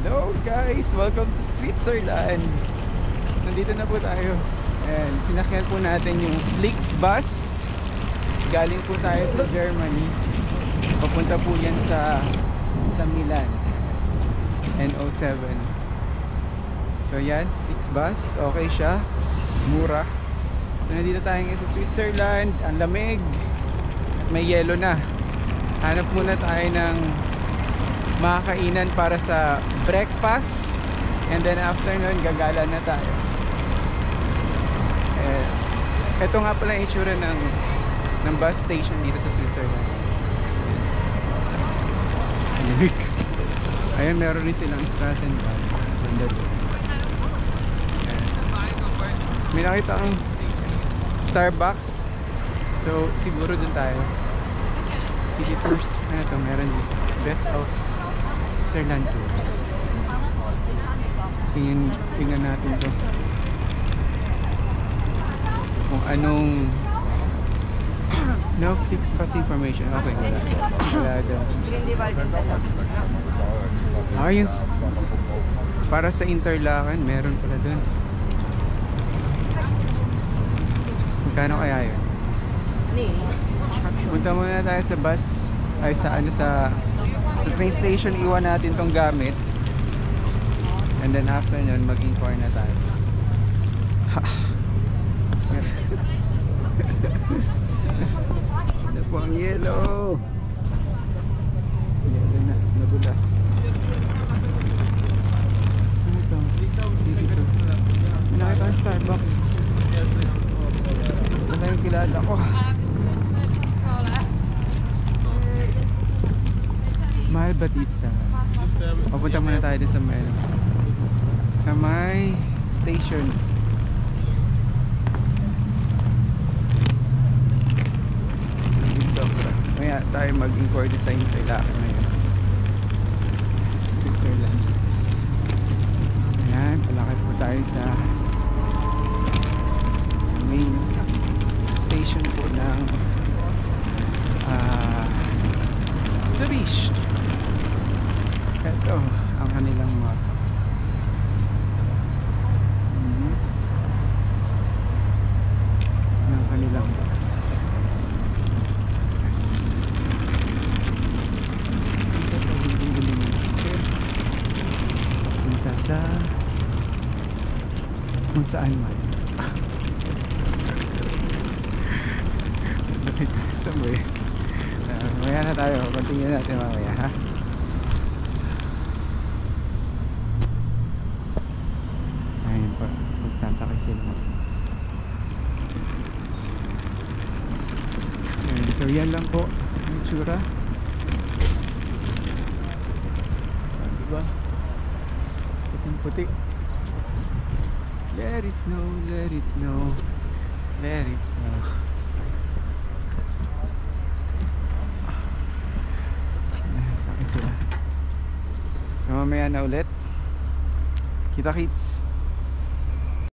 Hello guys! Welcome to Switzerland! Nandito na po tayo. And sinakyan po natin yung Flixbus. Galing po tayo sa Germany. Papunta po yan sa Milan. NO7. So yan, Flixbus. Okay siya. Mura. So nandito tayo ngayon sa Switzerland. Ang lamig. At may yelo na. Hanap muna tayo ng makakainan para sa breakfast, and then after nun gagala na tayo. Ito nga pala yung itsura ng bus station dito sa Switzerland. Ayan, meron rin silang Strassenbahn. May nakita ang Starbucks, so siguro dun tayo. City tours, ano to, meron dito, best of Switzerland tours. Tingnan natin to kung anong no Flixbus information. Okay, wala daw. Ayun, para sa Interlaken meron pala dun. Magkano kaya yun? Punta muna tayo sa bus, ay sa train station. Iwan natin tong gamit, and then after nun mag-inquire na tayo. Ano po ang yellow? Yellow na, nadulas. Ano ito? Nakita ang Starbucks. Wala yung kilala ko. Mahal ba dito sa... Papunta muna tayo din sa may station. Sobra. Maya tayo mag-inquire sa Interlaken ngayon. Switzerland. Ayan, palakad po tayo sa main station po ng Zurich. Ito ang kanilang motto. Ang kanilang bus. Punta sa kung saan man. Somewhere. Mamaya na tayo. Continue natin mamaya, ha? Ayun pa. Magsasakay sila. Ayun. So yan lang po ang tsura. Diba? Puting puti. Let it snow, let it snow, let it snow. Sila. So mamaya na ulit. Kita kits.